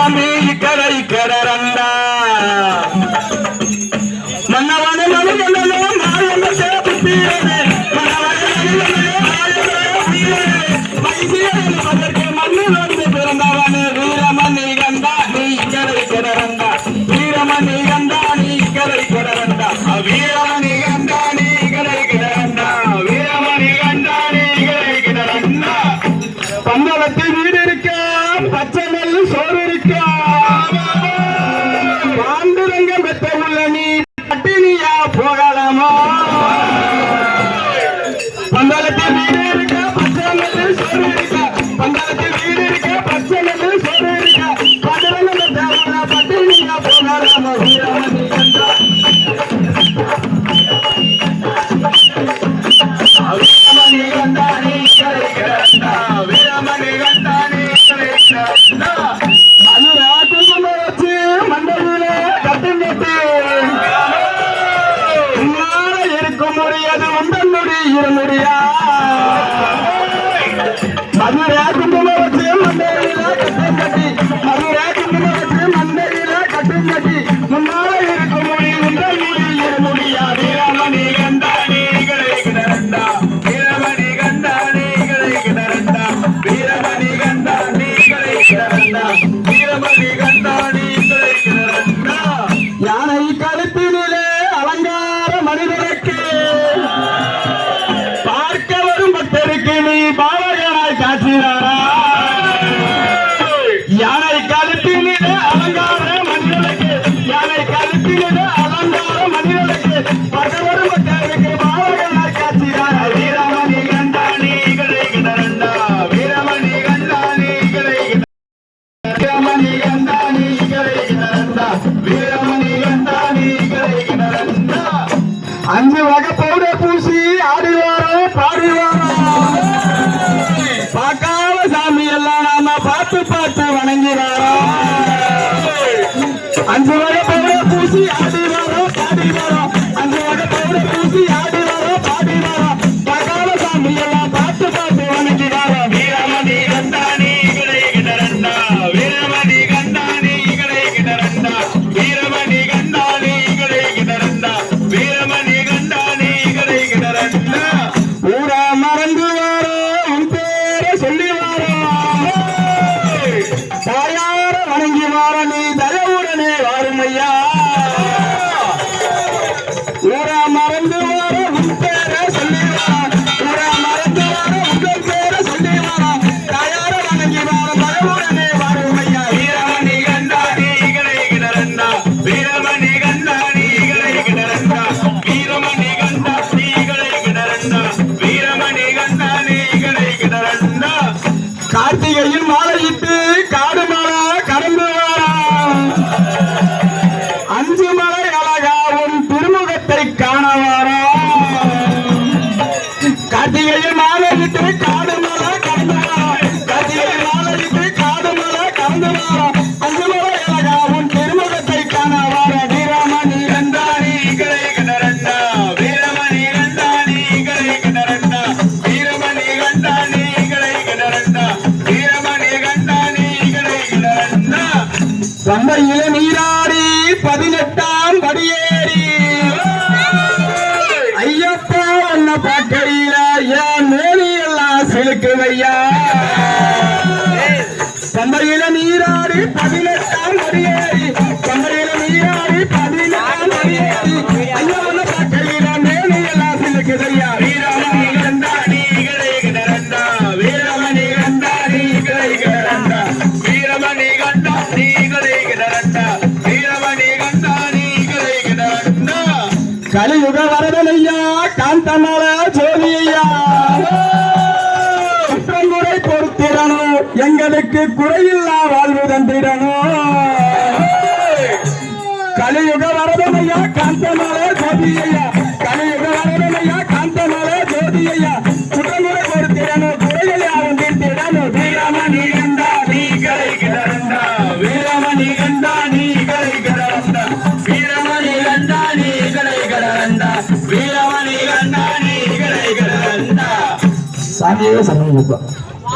சாமி கரை கடரண்டா மன்னவனே மனிதனே மாயந்த சேப்பியனே மண்ணு வந்து பிறந்தவனே வீரமணி கண்டா நீ கரை கடரண்டா வீரமணி கண்டா நீ கரை கடரண்டா வீரமணி கண்டா நீ கரை கடரண்டா வீரமணி கண்டா நீ கரை கடரண்டா பந்தளத்தில் வீடு இருக்க பச்சை நெல் சோறு இருக்க பாண்டுரங்கம் பெற்ற உள்ள நீ பட்டினியா போகலாமா பந்தளத்தில் வீடு இருக்க பச்சை நெல் சோறு இருக்க பந்தளத்தில் வீடு இருக்க பச்சை நெல் சோறு இருக்க பாண்டுரங்கம் பெற்ற உள்ள பட்டினியா போகலாமா வீரமணி கண்டா வீரமணி கண்டா நீ கரை கடரண்டா வீரமணி கண்டா நீ கரை கடரண்டா மதுரை குங்கும வச்சு மண்டையில கட்டும் கட்டு உன்னால இருக்கும் முடியாது உந்தன் முடி இருமுடியா மதுரை குங்கும வச்சு மண்டையில கட்டும் கட்டி மதுரை குங்கும வச்சு மண்டையில கட்டும் கட்டி முன்னால இருக்கும் முடி உந்தன் முடி இருமுடியா வீரமணி கண்டா நீ கரை கடரண்டா வீரமணி கண்டா நீ கரை கடரண்டா வீரமணி கண்டா நீ கரை கடரண்டா வீரமணி கண்டா நீ கரை கடரண்டா யானை கழுத்தினிலே அலங்கார மனிதனுக்கு பார்க்க வரும் பக்தருக்கு நீ பாவகனாய் காட்சிறாரா யானை கழுத்தினிலே அலங்கார மனிதனுக்கு யானை கழுத்தினிலே அலங்கார மனிதனுக்கு பார்க்க வரும் பக்தருக்கு பாவகனாய் காட்சிறாரா வீரமணி கண்டா நீ கரை கடரண்டா வீரமணி கண்டா நீ கரை வீரமணி கண்டா நீ கரை கடரண்டா வீரமணி கண்டா நீ கரை கடரண்டா அஞ்சு வகை பவுடர் பூசி ஆடி வாரம் பாடி வாரம் பார்க்காத சாமி எல்லாம் நாம பார்த்து பார்த்து வணங்கிறாரோம் அஞ்சு வகை பவுடர் பூசி ஆடி வாரம் பாடி வாரம் அஞ்சு வகை பவுடர் பூசி ஆடி வாரம் பாடி வாரம் பார்க்காத சாமி எல்லாம் பார்த்து பார்த்து வணங்கிறாரோம் வீரமணி கண்டா நீ கரை கடரண்டா வீரமணி கண்டா நீ கரை கடரண்டா வீரமணி கண்டா நீ கரை கடரண்டா வீரமணி கண்டா நீ கரை கடரண்டா ஊரா மறந்து வாரோ உன் பேரை சொல்லி வாரோ தாயார வணங்கி வார நீ தயவுடனே வாரும் ஐயா ஊரா மறந்து வார உன் பேரை சொல்லி வார ஊரா மறந்து வார உங்கள் பேரை சொல்லி வார தாயார வணங்கி வார தயவுடனே வாரும் ஐயா வீரமணி கண்டா நீ கரை கடரண்டா வீரமணி கண்டா நீ கரை கடரண்டா வீரமணி கண்டா நீ கரை கடரண்டா வீரமணி கண்டா நீ கரை கடரண்டா கார்த்திகையில் மாலையிட்டு காடு மலை கடந்து வாரா அஞ்சு மலை அழகா உன் திருமுகத்தை காண வாரா கார்த்திகையில் மாலையிட்டு காடு மலை கடந்து வாரா கார்த்திகையில் மாலையிட்டு காடு மலை கடந்து வாரா அஞ்சு மலை அழகா உன் திருமுகத்தை காண வாரா வீரமணி கண்டா நீ கரை கடரண்டா வீரமணி கண்டா நீ கரை கடரண்டா வீரமணி கண்டா நீ கரை கடரண்டா வீரமணி கண்டா நீ கரை கடரண்டா சந்தையில நீராடி 18ஆம் படியேறி ஐயப்பா உன்னை பார்க்கையில என் மேனி எல்லாம் சிலுக்குவையா சந்தையில நீராடி 18ஆம் படியேறி சந்தையில நீராடி 18ஆம் படியேறி ஐயா உன்னை பார்க்கையில மேனி எல்லாம் சிலுக்குதையா வீரமணி கண்டா நீ கரை கடரண்டா வீரமணி கண்டா நீ கரை கடரண்டா வீரமணி கண்டா நீ கரை கடரண்டா வீரமணி கண்டா நீ கரை கடரண்டா கலியுக வரதனையா காந்தமல ஜோதியா குற்றங்குறை பொறுத்திடணும் எங்களுக்கு குறையில்லா வாழ்வு தந்திடணும் கலியுக வரதனையா காந்தமல ஜோதியா கலியுக வரதனையா காந்தமல ஜோதியா குற்றங்குறை பொறுத்திடணும் குறையில் யாரும் தீர்த்திடணும் வீரமணி கண்டா நீ கரை கடரண்டா வீரமணி கண்டா நீ கரை கடரண்டா வீரமணி கண்டா நீ கரை கடரண்டா வீரமணி கண்டா நீ கரை கடரண்டா சாமியே சமயம்